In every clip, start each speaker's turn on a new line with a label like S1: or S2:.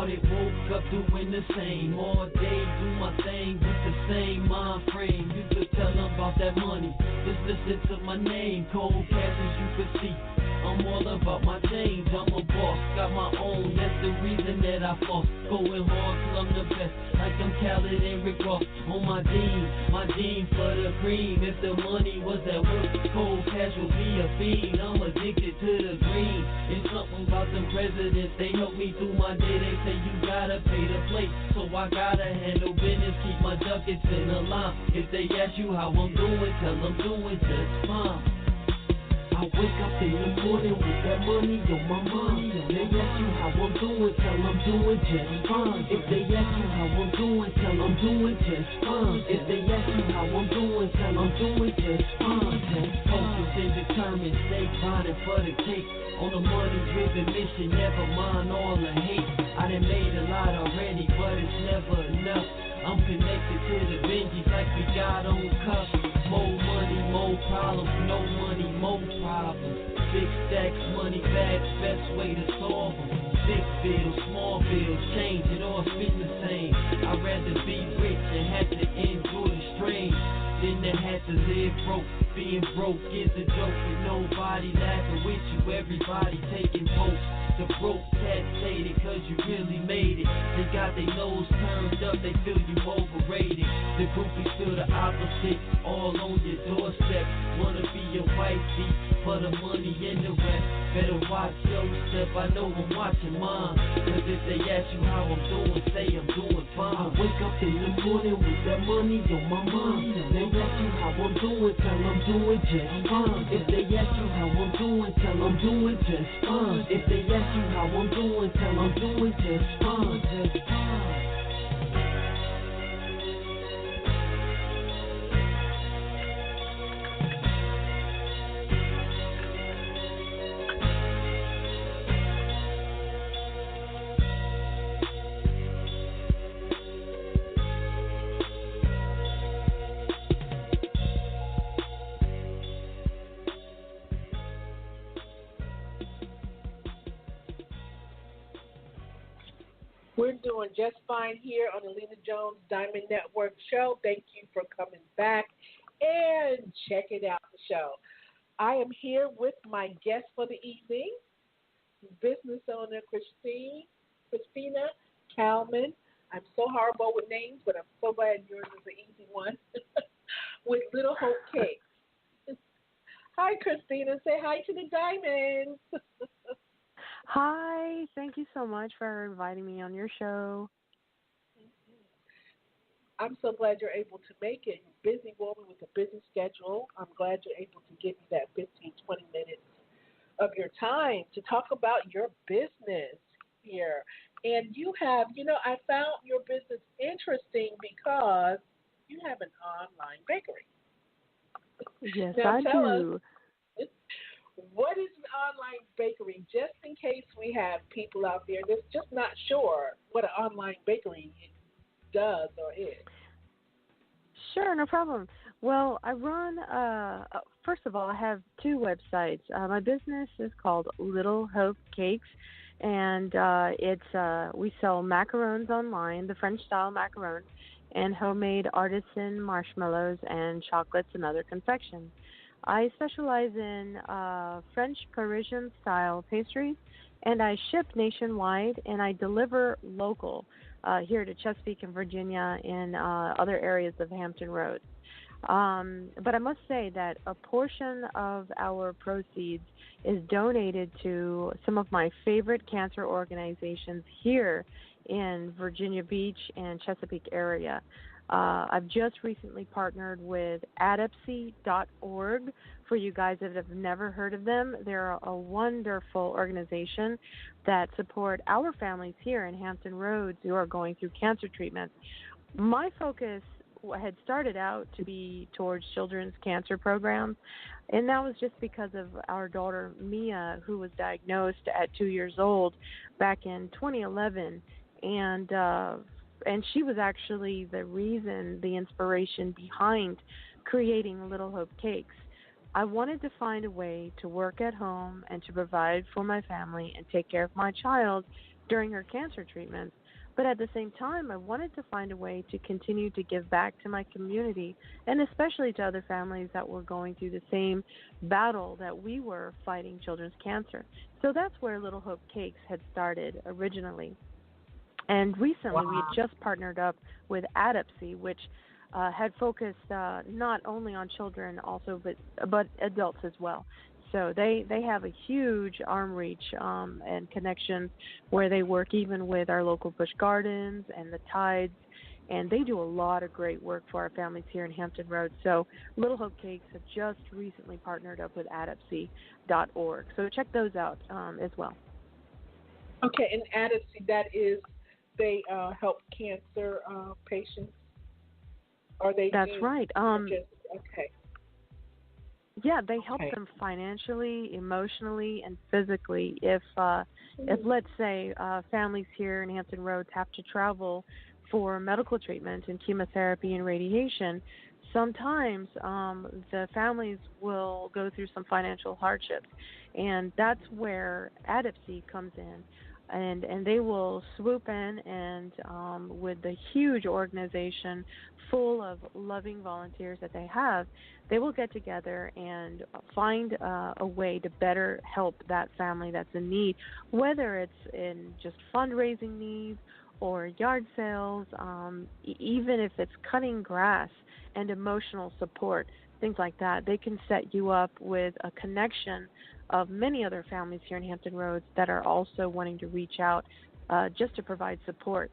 S1: started, woke up doing the same. All day, do my thing with the same mind frame. You could tell them about that money, just listen to my name. Cold cash as you could see, I'm all about my change. I'm a boss, got my own, that's the reason that I floss. Going hard till I'm the best, like I'm Khaled and Rick Ross. On my dean for the cream. If the money was at work, cold cash would be a fiend. I'm addicted to the green. It's something about them presidents, they help me through my day. They say you gotta pay the plate, so I gotta handle business, keep my ducats in a line. If they ask you how I'm doing, tell them doing just fine. I wake up in the morning with that money on my mind. They ask you how I'm doing, tell them doing just fine. If they ask you how I'm doing, tell them doing just fine. If they ask you how I'm doing, tell them doing just fine. Focused and determined, stay grinding for the cake. On a money-driven mission, never mind all the hate. I done made a lot already, but it's never enough. I'm connected to the Benjis like we got on cuff. More money, more problems. No money, more problems. Big stacks, money bags, best way to solve them. Big bills, small bills, change it all spit the same. I'd rather be rich and have to endure the strain than to have to live broke. Being broke is a joke with nobody laughing with you. Everybody taking votes. The broke cats hate it cause you really made it. They got their nose turned up, they feel you overrated. The groupies feel the opposite, all on your doorstep. Wanna be your wifey for the money and the rest. Better watch your step, I know I'm watching mine. Cause if they ask you how I'm doing, say I'm doing fine. I wake up in the morning with that money on my mind. They ask you how I'm doing, tell them doing just fine. If they ask you how I'm doing, tell them doing just fine. If they ask you how I'm doing, tell them doing just fine. Just fine.
S2: We're doing just fine here on the Lena Jones Diamond Network show. Thank you for coming back and checking out the show. I am here with my guest for the evening, business owner Christina Kalman. I'm so horrible with names, but I'm so glad yours is an easy one. With Little Hope Cakes. Hi, Christina. Say hi to the Diamonds.
S3: Hi, thank you so much for inviting me on your show.
S2: I'm so glad you're able to make it. You're a busy woman with a busy schedule. I'm glad you're able to give me that 15, 20 minutes of your time to talk about your business here. And you have, I found your business interesting because you have an online bakery.
S3: Yes,
S2: now,
S3: I
S2: tell
S3: do.
S2: Us, what is an online bakery, just in case we have people out there that's just not sure what an online bakery does or is?
S3: Sure, no problem. Well, I run, first of all, I have two websites. My business is called Little Hope Cakes, and we sell macarons online, the French-style macarons, and homemade artisan marshmallows and chocolates and other confections. I specialize in French Parisian-style pastries, and I ship nationwide, and I deliver local here to Chesapeake and Virginia and other areas of Hampton Roads. But I must say that a portion of our proceeds is donated to some of my favorite cancer organizations here in Virginia Beach and Chesapeake area. I've just recently partnered with adopsy.org. For you guys that have never heard of them, they're a wonderful organization that support our families here in Hampton Roads who are going through cancer treatments. My focus had started out to be towards children's cancer programs, and that was just because of our daughter Mia, who was diagnosed at 2 years old back in 2011, and she was actually the reason, the inspiration behind creating Little Hope Cakes. I wanted to find a way to work at home and to provide for my family and take care of my child during her cancer treatments. But at the same time, I wanted to find a way to continue to give back to my community and especially to other families that were going through the same battle that we were fighting children's cancer. So that's where Little Hope Cakes had started originally. And recently, we
S2: Wow.
S3: had just partnered up with Adopsy, which had focused not only on children, also but adults as well. So they have a huge arm reach and connections where they work even with our local Busch Gardens and the Tides, and they do a lot of great work for our families here in Hampton Roads. So Little Hope Cakes have just recently partnered up with Adopsy.org. So check those out as well.
S2: Okay, and Adopsy, that is, they help cancer patients, or they
S3: That's
S2: do
S3: right.
S2: just, okay,
S3: Yeah, they help
S2: okay.
S3: them financially, emotionally, and physically. If
S2: Mhm.
S3: let's say families here in Hampton Roads have to travel for medical treatment and chemotherapy and radiation, sometimes the families will go through some financial hardships, and that's where Adopsy comes in. And they will swoop in and with the huge organization full of loving volunteers that they have, they will get together and find a way to better help that family that's in need, whether it's in just fundraising needs or yard sales, even if it's cutting grass and emotional support, things like that. They can set you up with a connection of many other families here in Hampton Roads that are also wanting to reach out just to provide support.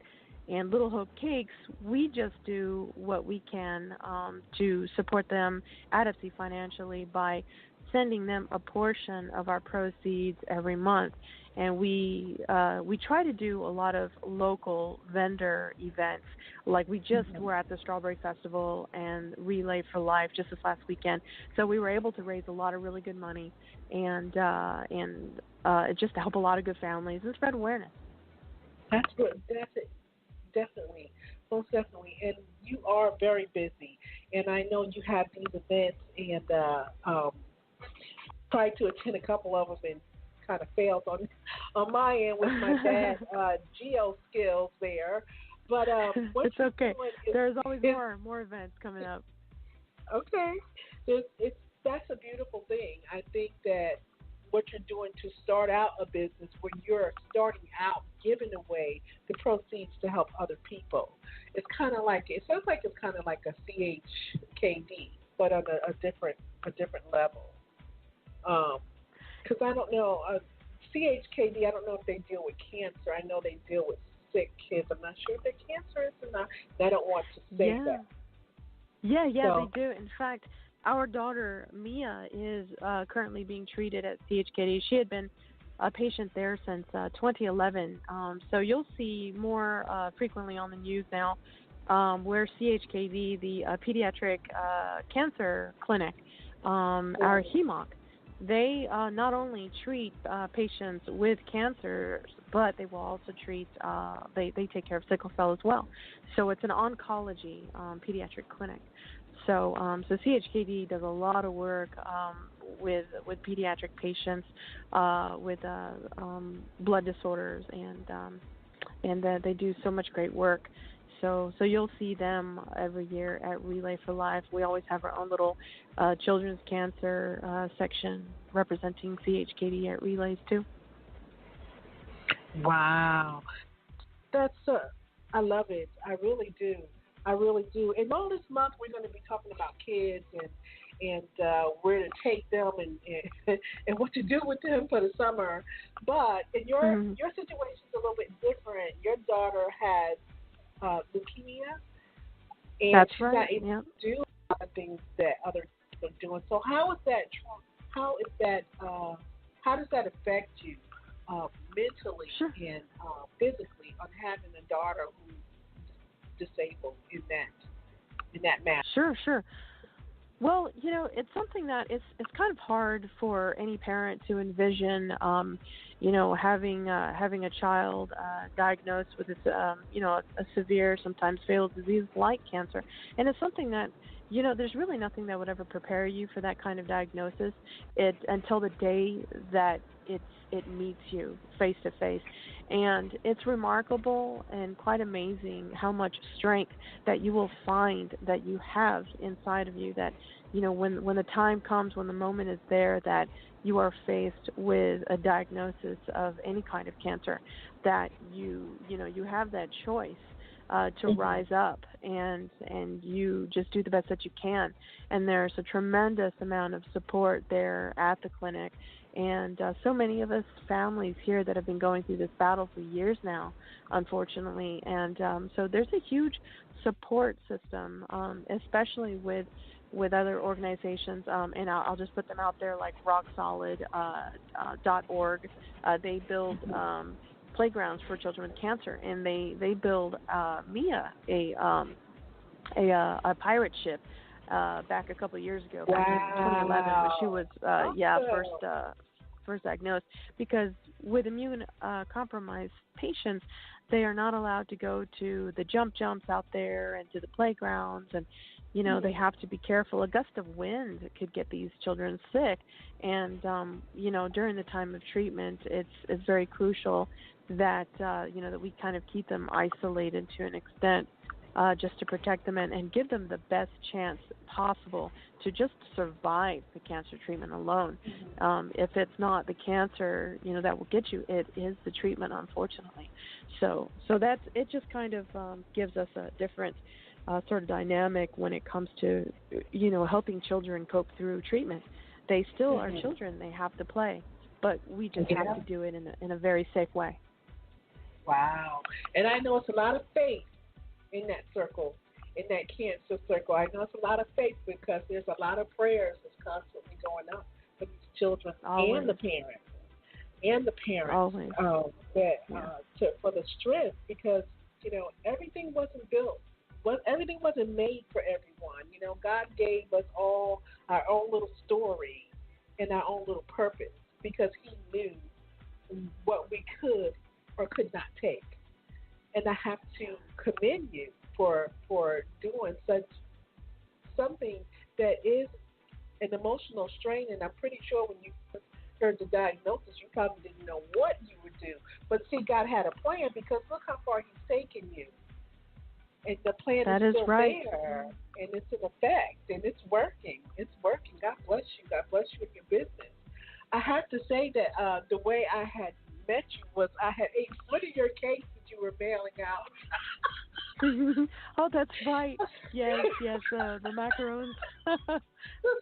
S3: And Little Hope Cakes, we just do what we can to support them adequately financially by sending them a portion of our proceeds every month. And we try to do a lot of local vendor events. Like we just were at the Strawberry Festival and Relay for Life just this last weekend. So we were able to raise a lot of really good money and just to help a lot of good families and spread awareness.
S2: That's good. That's it. Definitely, most definitely. And you are very busy, and I know you have these events, and tried to attend a couple of them and kind of failed on my end with my bad geo skills there. But what
S3: It's
S2: you're
S3: okay.
S2: doing
S3: There's always
S2: is
S3: more events coming up.
S2: okay. It's that's a beautiful thing. I think that what you're doing to start out a business where you're starting out giving away the proceeds to help other people. It's kind of like it sounds like it's kind of like a CHKD, but on a different level. Because I don't know CHKD. I don't know if they deal with cancer. I know they deal with sick kids. I'm not sure if they're cancerous or not. And I don't want to say
S3: Yeah.
S2: that.
S3: Yeah,
S2: So
S3: they do. In fact, our daughter Mia is currently being treated at CHKD. She had been a patient there since 2011. So you'll see more frequently on the news now where CHKD, the pediatric cancer clinic, our HEMOC, they not only treat patients with cancer, but they will also treat, they take care of sickle cell as well. So it's an oncology pediatric clinic. So CHKD does a lot of work with pediatric patients with blood disorders, and they do so much great work. So you'll see them every year at Relay for Life. We always have our own little children's cancer section representing CHKD at Relays too.
S2: wow, that's I love it. I really do. I really do. And all this month we're going to be talking about kids and where to take them and and what to do with them for the summer. But in
S3: Mhm.
S2: your situation is a little bit different. Your daughter has leukemia, and
S3: That's
S2: she's
S3: right.
S2: not able
S3: Yeah.
S2: to do a lot of things that other people are doing. So how is that? How is that? How does that affect you mentally
S3: Sure.
S2: and physically on having a daughter who's disabled in that manner?
S3: Sure. Well, it's something that it's kind of hard for any parent to envision, having a child diagnosed with this, a severe, sometimes fatal disease like cancer, and it's something that, there's really nothing that would ever prepare you for that kind of diagnosis. It until the day that it meets you face to face, and it's remarkable and quite amazing how much strength that you will find that you have inside of you. That when the time comes, when the moment is there, that you are faced with a diagnosis of any kind of cancer, that you have that choice to rise up, and you just do the best that you can. And there's a tremendous amount of support there at the clinic, and so many of us families here that have been going through this battle for years now, unfortunately. And so there's a huge support system, especially with other organizations, and I'll just put them out there, like rocksolid.org. They build playgrounds for children with cancer, and they build Mia a pirate ship back a couple of years ago, back in 2011, when she was first diagnosed. Because with immune compromised patients, they are not allowed to go to the jumps out there and to the playgrounds, and they have to be careful. A gust of wind could get these children sick, and during the time of treatment, it's very crucial that that we kind of keep them isolated to an extent, just to protect them and give them the best chance possible to just survive the cancer treatment alone. If it's not the cancer, that will get you, it is the treatment, unfortunately. So that's it. Just kind of gives us a different sort of dynamic when it comes to helping children cope through treatment. They still are children; they have to play, but we just have to do it in a very safe way.
S2: Wow. And I know it's a lot of faith in that circle, in that cancer circle. I know it's a lot of faith because there's a lot of prayers that's constantly going up for these children and the parents. For the strength, because everything wasn't built. Everything wasn't made for everyone. God gave us all our own little story and our own little purpose because He knew what we could or could not take. And I have to commend you for doing something that is an emotional strain. And I'm pretty sure when you heard the diagnosis, you probably didn't know what you would do. But see, God had a plan, because look how far He's taken you. And the plan is still there, and it's in effect, and it's working. It's working. God bless you. God bless you in your business. I have to say that the way I had met you was I had ate one of your cakes that you were mailing out.
S3: Oh, that's right. Yes, the macarons.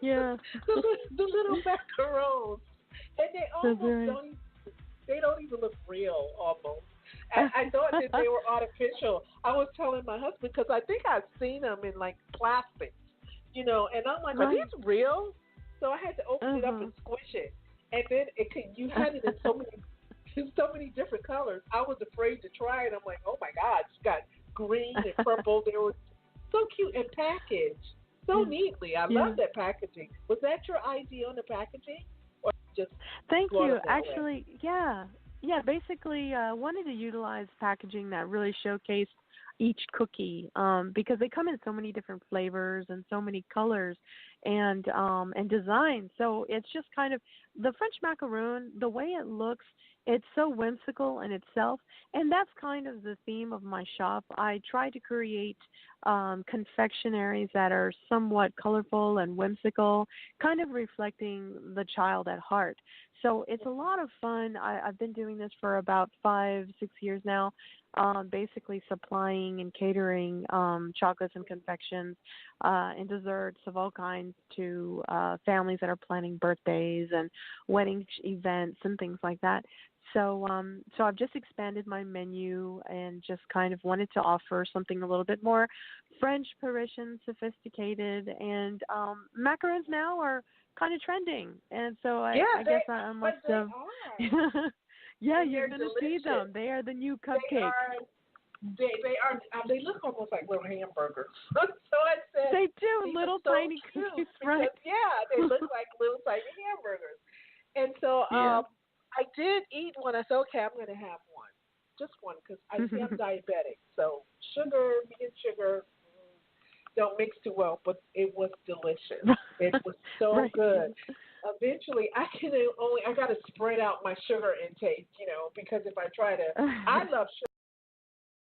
S3: Yeah.
S2: The little macarons. And they almost don't even look real, almost. I thought that they were artificial. I was telling my husband, because I think I've seen them in like plastic, and I'm like, are these real? So I had to open it up and squish it, and then you had it in so many different colors. I was afraid to try it. I'm like, oh my God, it's got green and purple. They were so cute and packaged so neatly. I love that packaging. Was that your idea on the packaging, or just?
S3: Thank you. Actually, yeah. Basically, wanted to utilize packaging that really showcased each cookie, because they come in so many different flavors and so many colors and designs. So it's just kind of the French macaron, the way it looks. It's so whimsical in itself, and that's kind of the theme of my shop. I try to create confectionaries that are somewhat colorful and whimsical, kind of reflecting the child at heart. So it's a lot of fun. I've been doing this for about 5-6 years now, basically supplying and catering chocolates and confections and desserts of all kinds to families that are planning birthdays and wedding events and things like that. So I've just expanded my menu and just kind of wanted to offer something a little bit more French, Parisian, sophisticated, and macarons now are kind of trending, and so I guess I must have. Yeah, you're going to see them. They are the new cupcakes.
S2: They look almost like little hamburgers. So I said
S3: they do, little tiny cookies, right?
S2: They look like little tiny hamburgers. And so I did eat one. I said, okay, I'm going to have one, just one, because I see I'm diabetic. So me and sugar don't mix too well, but it was delicious. It was so good. Eventually, I got to spread out my sugar intake, because if I try to, I love sugar.